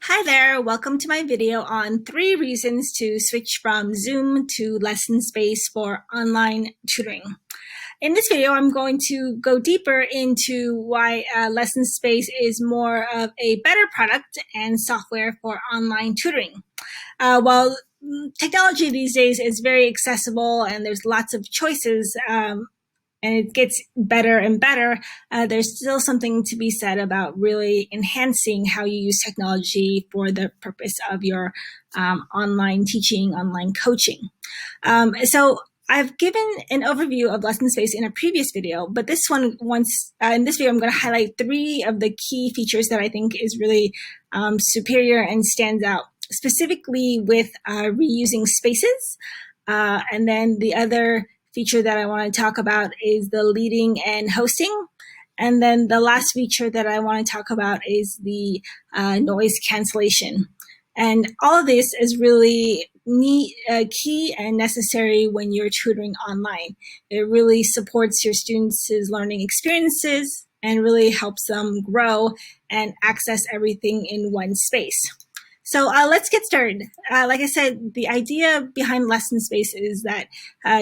Hi there, welcome to my video on 3 reasons to switch from Zoom to Lessonspace for online tutoring. In this video, I'm going to go deeper into why Lessonspace is more of a better product and software for online tutoring. While technology these days is very accessible and there's lots of choices, and it gets better and better, there's still something to be said about really enhancing how you use technology for the purpose of your online teaching, online coaching. So I've given an overview of Lessonspace in a previous video, but this one, in this video, I'm going to highlight 3 of the key features that I think is really superior and stands out, specifically with reusing spaces. And then the other feature that I want to talk about is the leading and hosting. And then the last feature that I want to talk about is the noise cancellation. And all of this is really key and necessary when you're tutoring online. It really supports your students' learning experiences and really helps them grow and access everything in one space. So let's get started. Like I said, the idea behind Lessonspace is that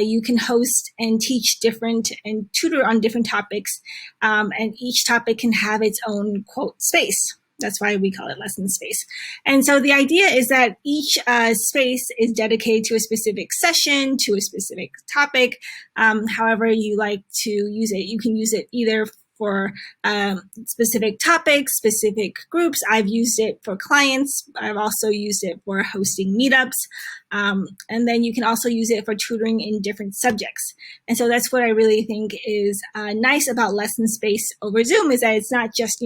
you can host and teach different and tutor on different topics, and each topic can have its own quote space. That's why we call it Lessonspace. And so the idea is that each space is dedicated to a specific session, to a specific topic. However you like to use it, you can use it either for specific topics, specific groups. I've used it for clients. I've also used it for hosting meetups. And then you can also use it for tutoring in different subjects. And so that's what I really think is nice about Lessonspace over Zoom, is that it's not just,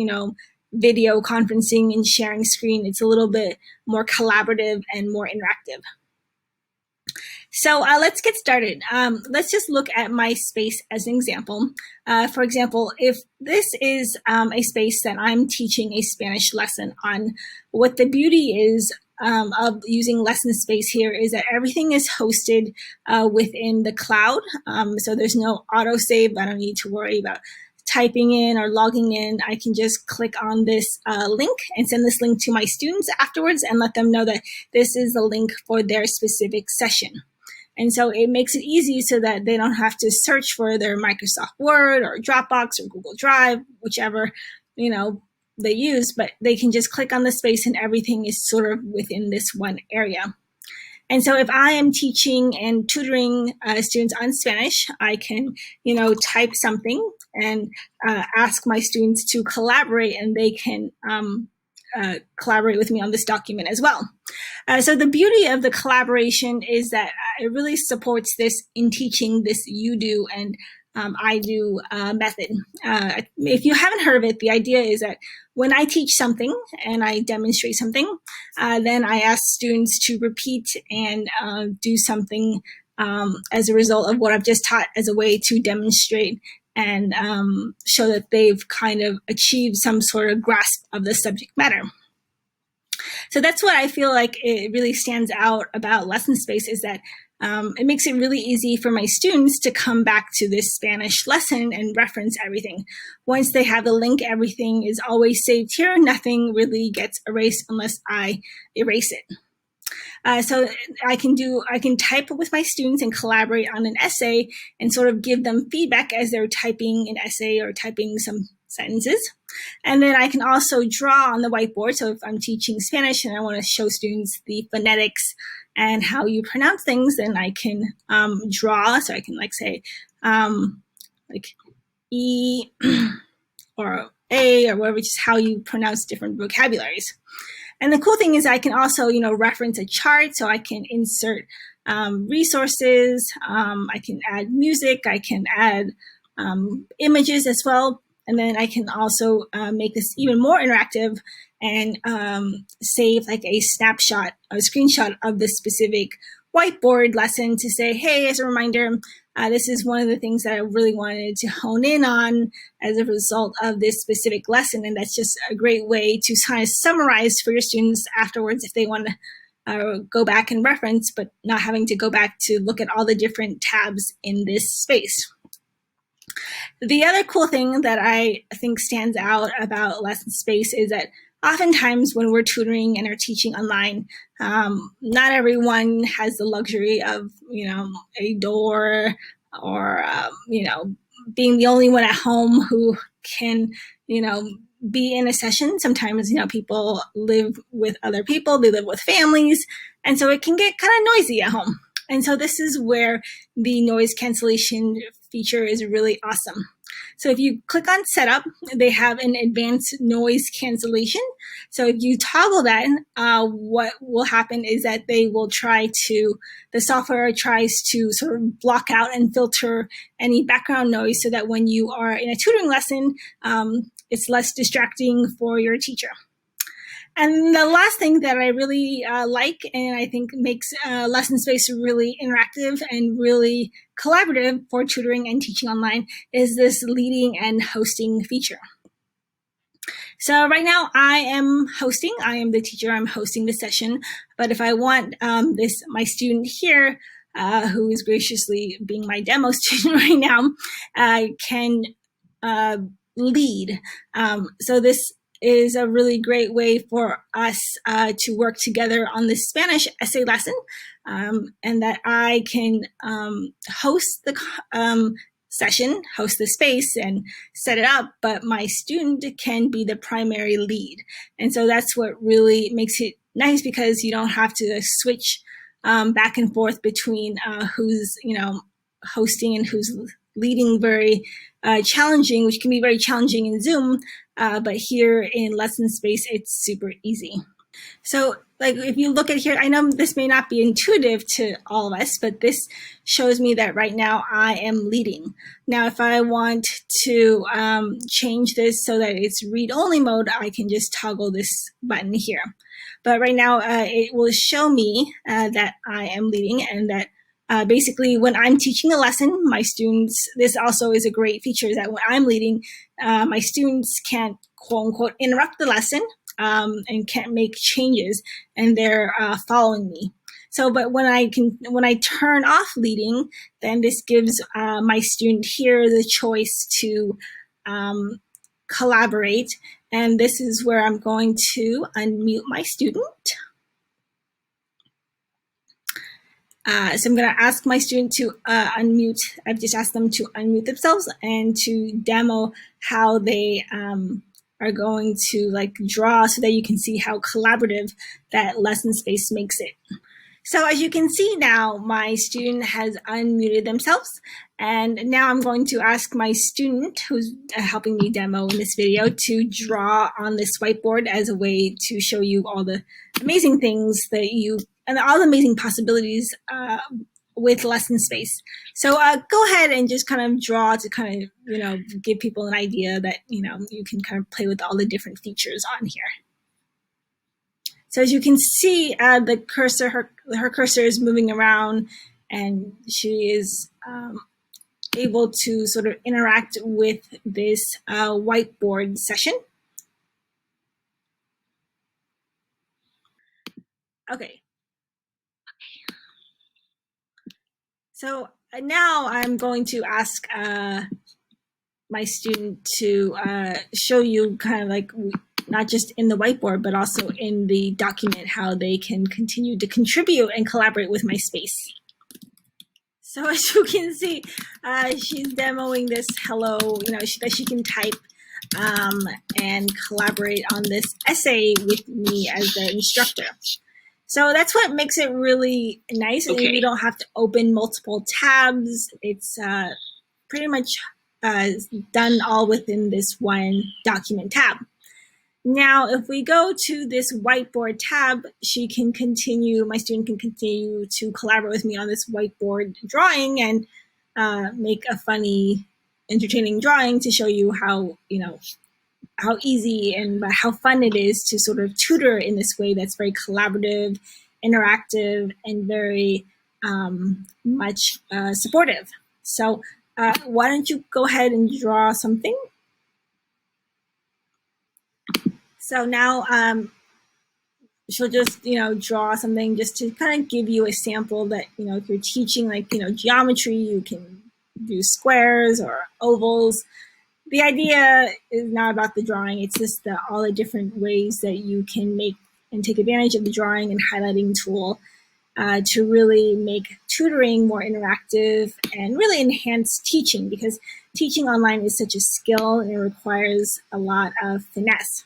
video conferencing and sharing screen. It's a little bit more collaborative and more interactive. So let's get started. Let's just look at my space as an example. For example, if this is a space that I'm teaching a Spanish lesson on, what the beauty is of using Lessonspace here is that everything is hosted within the cloud. So there's no autosave. I don't need to worry about typing in or logging in. I can just click on this link and send this link to my students afterwards and let them know that this is the link for their specific session. And so it makes it easy so that they don't have to search for their Microsoft Word or Dropbox or Google Drive, whichever, they use, but they can just click on the space and everything is sort of within this one area. And so if I am teaching and tutoring students on Spanish, I can, type something and ask my students to collaborate, and they can collaborate with me on this document as well. So the beauty of the collaboration is that it really supports this in teaching, this you do and I do method. If you haven't heard of it, the idea is that when I teach something and I demonstrate something, then I ask students to repeat and do something as a result of what I've just taught, as a way to demonstrate and show that they've kind of achieved some sort of grasp of the subject matter. So that's what I feel like it really stands out about Lessonspace, is that it makes it really easy for my students to come back to this Spanish lesson and reference everything. Once they have the link, everything is always saved here. Nothing really gets erased unless I erase it. So I can type with my students and collaborate on an essay and sort of give them feedback as they're typing an essay or typing some sentences. And then I can also draw on the whiteboard. So if I'm teaching Spanish and I want to show students the phonetics and how you pronounce things, then I can draw. So I can say like E or A or whatever, just how you pronounce different vocabularies. And the cool thing is I can also, reference a chart, so I can insert resources. I can add music. I can add images as well. And then I can also make this even more interactive and save like a snapshot, a screenshot of this specific whiteboard lesson to say, hey, as a reminder, this is one of the things that I really wanted to hone in on as a result of this specific lesson. And that's just a great way to kind of summarize for your students afterwards if they want to go back and reference, but not having to go back to look at all the different tabs in this space. The other cool thing that I think stands out about Lessonspace is that oftentimes when we're tutoring and are teaching online, not everyone has the luxury of, a door or, being the only one at home who can, be in a session. Sometimes, people live with other people, they live with families, and so it can get kind of noisy at home. And so this is where the noise cancellation feature is really awesome. So if you click on setup, they have an advanced noise cancellation. So if you toggle that, what will happen is that the software tries to sort of block out and filter any background noise so that when you are in a tutoring lesson, it's less distracting for your teacher. And the last thing that I really like, and I think makes Lessonspace really interactive and really collaborative for tutoring and teaching online, is this leading and hosting feature. So right now I am hosting. I am the teacher. I'm hosting the session. But if I want my student here, who is graciously being my demo student right now, can lead. So this is a really great way for us to work together on this Spanish essay lesson, and that I can host the session, host the space, and set it up, but my student can be the primary lead. And so that's what really makes it nice, because you don't have to switch back and forth between who's hosting and who's leading. Very challenging, which can be very challenging in Zoom, but here in Lessonspace, it's super easy. So like if you look at here, I know this may not be intuitive to all of us, but this shows me that right now I am leading. Now, if I want to change this so that it's read-only mode, I can just toggle this button here. But right now, it will show me that I am leading, and that basically when I'm teaching a lesson, my students, this also is a great feature, that when I'm leading, my students can't quote unquote interrupt the lesson and can't make changes, and they're following me. So, but when I turn off leading, then this gives my student here the choice to collaborate. And this is where I'm going to unmute my student. So I'm going to ask my student to unmute. I've just asked them to unmute themselves and to demo how they are going to draw, so that you can see how collaborative that Lessonspace makes it. So as you can see now, my student has unmuted themselves, and now I'm going to ask my student, who's helping me demo in this video, to draw on this whiteboard as a way to show you all the amazing things and all the amazing possibilities with Lessonspace. So go ahead and just kind of draw to kind of, give people an idea that, you can kind of play with all the different features on here. So as you can see, the cursor, her cursor is moving around, and she is able to sort of interact with this whiteboard session. Okay. So now I'm going to ask my student to show you kind of not just in the whiteboard, but also in the document, how they can continue to contribute and collaborate with my space. So as you can see, she's demoing this hello, that she can type and collaborate on this essay with me as the instructor. So that's what makes it really nice. Okay. You don't have to open multiple tabs. It's pretty much done all within this one document tab. Now, if we go to this whiteboard tab, my student can continue to collaborate with me on this whiteboard drawing and make a funny, entertaining drawing to show you how, how easy and how fun it is to sort of tutor in this way that's very collaborative, interactive, and very much supportive. So why don't you go ahead and draw something? So now she'll just, draw something just to kind of give you a sample that, if you're teaching geometry, you can do squares or ovals. the idea is not about the drawing. It's just all the different ways that you can make and take advantage of the drawing and highlighting tool to really make tutoring more interactive and really enhance teaching, because teaching online is such a skill and it requires a lot of finesse.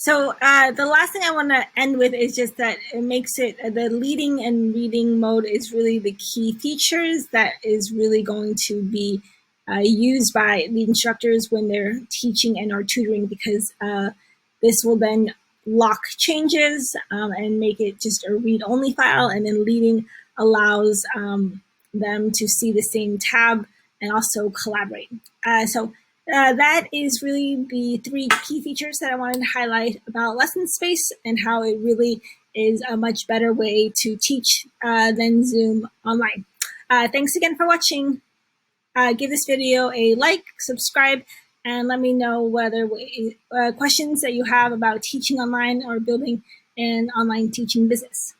So the last thing I want to end with is just that it makes it, the leading and reading mode is really the key features that is really going to be used by the instructors when they're teaching and or tutoring, because this will then lock changes and make it just a read-only file, and then leading allows them to see the same tab and also collaborate. That is really the three key features that I wanted to highlight about Lessonspace and how it really is a much better way to teach than Zoom online. Thanks again for watching. Give this video a like, subscribe, and let me know whether questions that you have about teaching online or building an online teaching business.